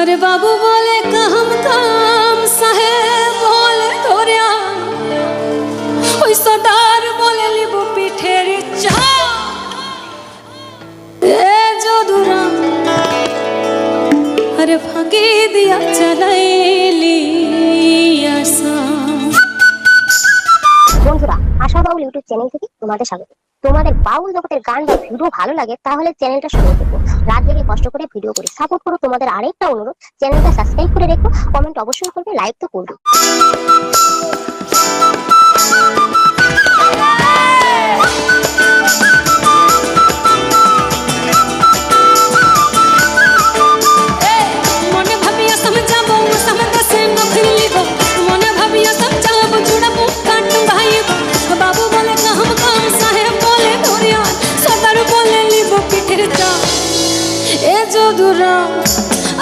अरे बाबू बोले काम काम साहेब बोले धोरिया ओई सदार बोले लिबो पिठेर चा ए जोधुराम अरे फाঁকি দিয়া চালাইলি আশা। বন্ধুরা, আশা বাউল ইউটিউব চ্যানেল থেকে তোমাদের স্বাগত। তোমাদের বাউল জগতের গান বা ভিডিও ভালো লাগে তাহলে চ্যানেলটা সঙ্গে দেখো। রাত জেগে কষ্ট করে ভিডিও করি, সাপোর্ট করো। তোমাদের আরেকটা অনুরোধ, চ্যানেলটা সাবস্ক্রাইব করে রেখো, কমেন্ট অবশ্যই করবে, লাইক তো করবে।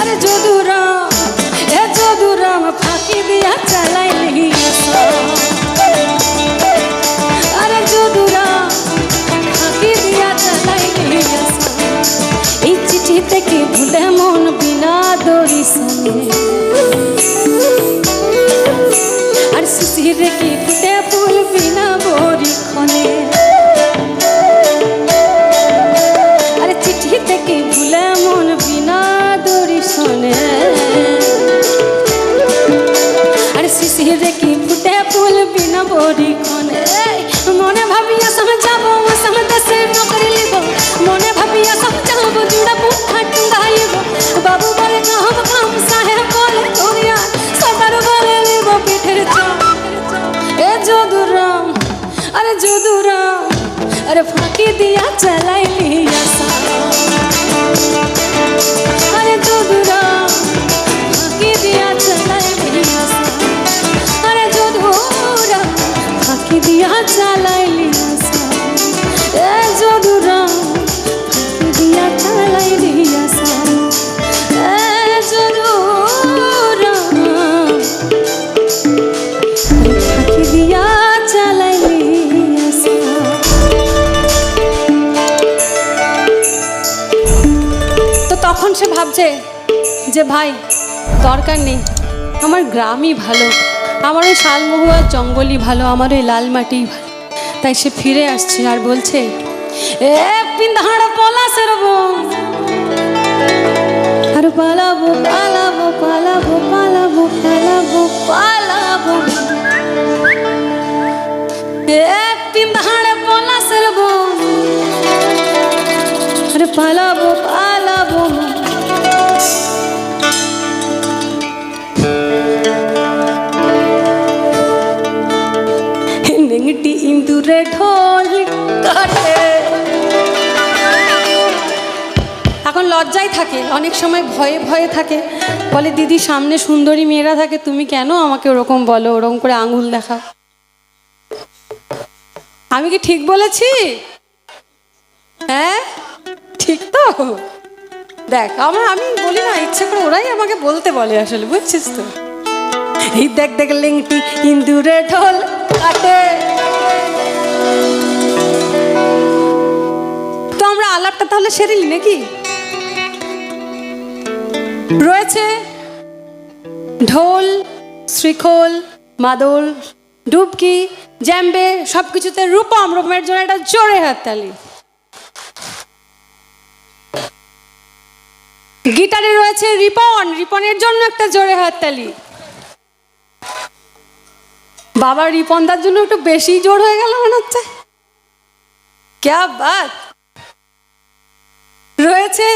अरे जोधुराम ए जोधुराम फाঁকি দিয়া চালাইলি আশা। अरे जोधुराम फाঁকি দিয়া চালাইলি আশা। এই চিঠি থেকে ভুলে মন বিনা দড়ি সনে আর শিশিরে কি ফুটে ফুল বিনা বরি ক্ষণে। আরে চিঠি থেকে ভুলে মন বিনা দড়ি শোনে আর শিশিরে কি ফুটে ফুল বিনা বরি ক্ষণে। মনে ভাবিয়া যাব দেশে নকরি লিব, মনে ভাবিয়া যাব জুড়াবো খাটু গাইব। বাবু বলে কাম কাম সাহেব বলে ধরিয়া সবার বলে লিব পিঠের চা। এ जोधुराम अरे जोधुराम अरे फाঁকি দিয়া চালাইলি আশা। अरे जोधुराम फाঁকি দিয়া চালাইলি আশা। अरे जोधुराम फाঁকি দিয়া চালাইলি আশা। এ जोधुराम ফাঁকি দিয়া চালাইলি আশা। এ जोधुराम ফাঁকি দিয়া চালাইলি আশা। তো তখন সে ভাবছে যে ভাই দরকার নেই, আমার গ্রামই ভালো, আমার ওই শালমহুয়ার জঙ্গলই ভালো, আমার ওই লাল মাটিই ভালো। তাই সে ফিরে আসছে আর বলছে এ পিন্ধাড় পলাশের বন আর পালাবো পালাবো পালাবো পালাবো পালাবো পালাবো। এ পিন্ধাড় পলাশের বন আর পালাবো পালাবো। নেংটি ইন্দুরে ঢোল কাটে। এখন লজ্জায় থাকে, অনেক সময় ভয়ে ভয়ে থাকে, বলে দিদি সামনে সুন্দরী মেয়েরা থাকে, তুমি কেন আমাকে ওরকম বলো, ওরকম করে আঙুল দেখাও। আমি কি ঠিক বলেছি? হ্যাঁ ঠিক তো? দেখ আমি বলি না ইচ্ছে করে, ওরাই আমাকে বলতে বলে আসলে, বুঝছিস তো? এই দেখ দেখ লেংটি ইন্দুরে ঢোল কাটে। তো আমরা আলাপটা তাহলে সেরেলি নাকি? রয়েছে ঢোল, শ্রীখোল, মাদল, ডুবকি, জ্যাম্বে, সবকিছুতে রূপম। রূপমের জন্য একটা জোরে হাততালি। গিটারে রয়েছে রিপন, রিপনের জন্য একটা জোরে হাততালি। বাবা রিপনদার জন্য একটু বেশি জোর হয়ে গেল মনে হচ্ছে। ক্যা বাত। রয়েছে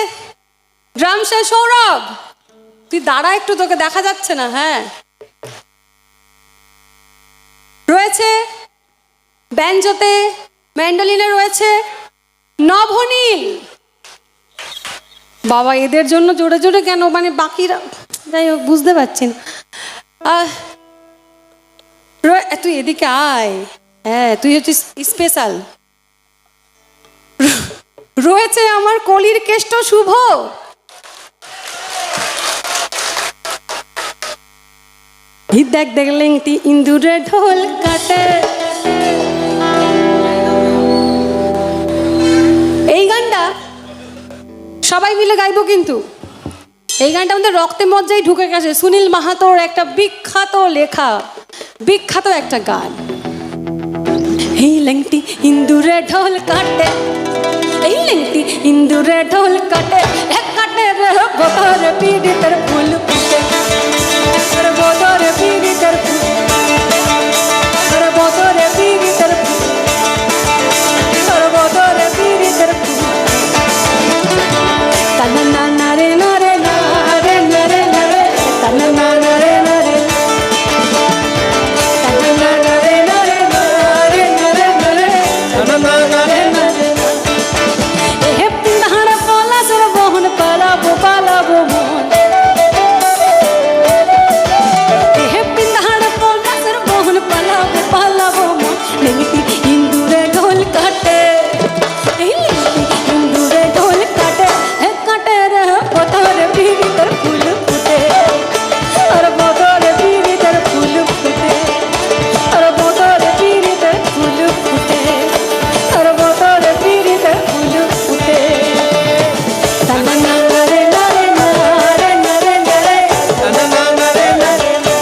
ড্রামসে সৌরভ, তুই দাঁড়া একটু, তোকে দেখা যাচ্ছে না। হ্যাঁ রয়েছে ব্যাঞ্জোতে, ম্যান্ডোলিনে রয়েছে নভনীল। বাবা এদের জন্য জোরে জোরে কেন, মানে বাকিরা যাই হোক বুঝতে পারছি না। তুই এদিকে আয়, হ্যাঁ তুই হচ্ছিস স্পেশাল। রয়েছে আমার কলির কেষ্ট শুভ। দেখ দেখ লেংটি ইন্দুরে ঢোল কাটে। এই গানটা সবাই মিলে গাইবো কিন্তু এই গানটা আমাদের রক্তে মজ্জায় ঢুকে গেছে। সুনীল মাহাতোর একটা বিখ্যাত লেখা, বিখ্যাত একটা গান। এই লেংটি ইন্দুরে ঢোল কাটে, এই লেংটি ইন্দুরে ঢোল কাটে, এক কাটে রে বদর পীড়িতের ফুল ফুটে, রে বদর পীড়িতের ফুল, রে বদর পীড়িতের ফুল, রে বদর পীড়িতের ফুল। তানা না না রে না রে না রে না রে না রে, তানা না না রে না রে, তানা না না রে না রে না রে না রে না রে, তানা না না রে না রে। এ পিন্ধার পলা সর বহন পালাবো পালাবো মন, এ পিন্ধার পলা সর বহন পালাবো পালাবো মন। লেংটি ইন্দুরে ঢোল কাটে, এই লেংটি ইন্দুরে ঢোল কাটে, এক কাটে রে বদর পীড়িতের ফুল ফুটে, আর বদর পীড়িতের ফুল ফুটে, আর বদর পীড়িতের ফুল ফুটে, আর বদর পীড়িতের ফুল ফুটে। তানা না না রে না রে না রে না রে না রে, তানা না না রে না রে না,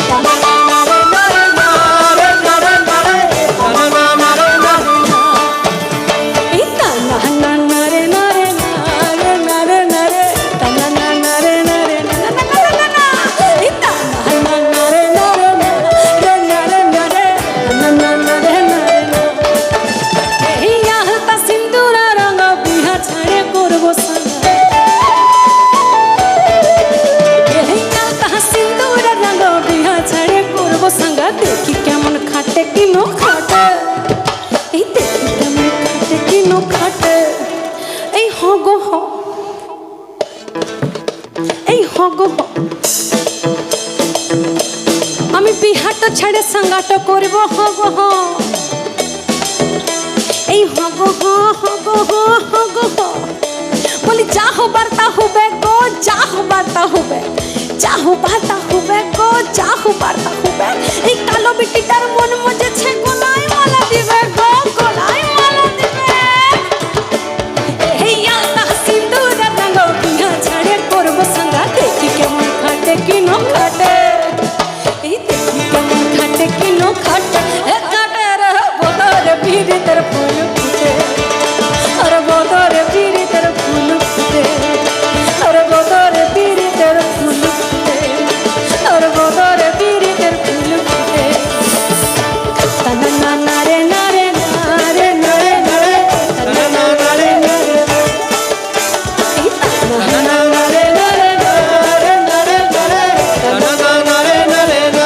তানা না না রে না রে না রে না রে না রে, তানা না না রে না রে না। এই তানা না না রে না রে না রে না রে না রে, তানা না না রে না রে না না না না না, এই তানা না না রে না রে না রে না রে না রে, তানা না না রে না রে না। এই আলতা সিন্দুরা রঙ বিহা ছাড়ে করবো সাঙ্গা, এই আলতা সিন্দুরা রঙ বিহা ছাড়ে করবো সাঙ্গা। দেখি কেমন খাটে কিনো খাটে, এই দেখি কেমন খাটে কিনো খাটে, এই হগো হ, এই হগো হ। আমি বিহাটা ছেড়ে সাঙ্গাটা করব হগো হ, এই হগো হ হগো হ হগো হ। বলি যা হবার তা হবে গো, যা হবার তা হবে, যা হবার তা হবে গো, যা হবার তা হবে। এই কালো বিটিটার মন মজেছে, গলায় মালা দিবে গো, গলায় মালা দিবে। এই আলতা সিন্দুরের রঙ বিহা ছাড়ে করবো সাঙ্গা। দেখি কেমন খাটে কিনো খাটে, এই দেখি কেমন খাটে কিনো খাটে, এ কাটে রে বদর পীড়িতের ফুল ফুটে, আর বদর পীড়িতের ফুল ফুটে, আর বদর পীড়িতের ফুল ফুটে, আর বদর পীড়িতের ফুল ফুটে। তানা না না রে না রে না রে না রে না রে, তানা না না রে না রে না, এই তানা না না রে না রে না রে না রে না রে, তানা না না রে না রে না,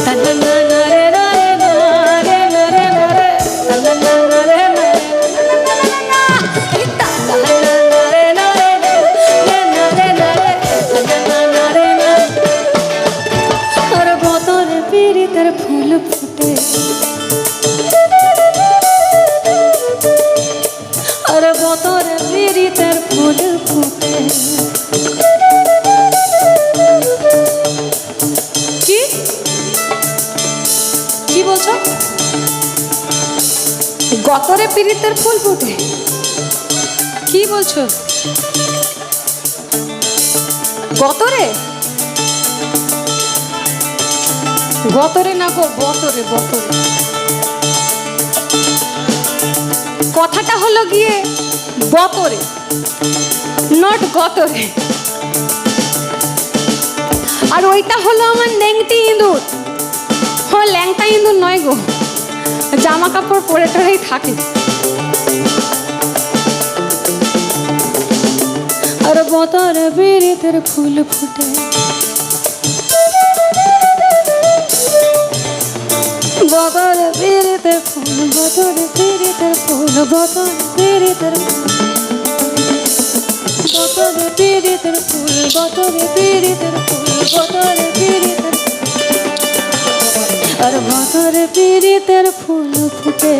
তানা না না রে না রে না রে না রে না রে, তানা না না রে না রে না না না না, এই তানা না না রে না রে না রে না রে না রে, তানা না না রে না। আর বদর পীড়িতের ফুল ফুটে, আর বদর পীড়িতের ফুল ফুটে। কি কি বলছো? গতরে পীড়িতের ফুল ফুটে? কি বলছো? গতরে? গতরে না গো, বতরে বতরে। কথাটা হলো গিয়ে বতরে, নট গতরে। আর ওইটা হলো আমার ল্যাংটি ইঁদুর। ও ল্যাংটা ইঁদুর নয় গো, জামা কাপড় পরে টরেই থাকে। আর বতর পীড়িতের ফুল ফুটে, বতর পীড়িতের ফুল, বতর পীড়িতের ফুল, বতর পীড়িতের ফুল, বতর পীড়িতের ফুল, বতর পীড়িতের ফুল, বতর পীড়িতের, আর বতর পীড়িতের ফুল ফুটে,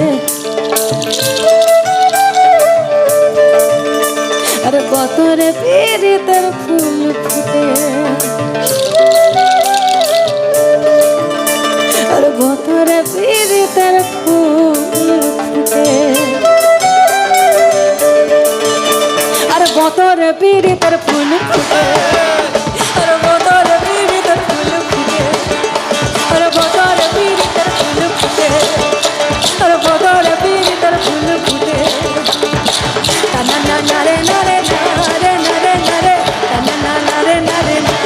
আর বতর পীড়িতের ফুল ফুটে, আর বতর পীড়িতের ফুল ফুটে, আর বতর পীড়িতের ফুল ফুটে আরে বতর পীড়িতের ফুল ফুটে আরে বতর পীড়িতের ফুল ফুটে আরে বতর পীড়িতের ফুল ফুটে না না না রে না রে না রে না রে না রে না না না রে না রে না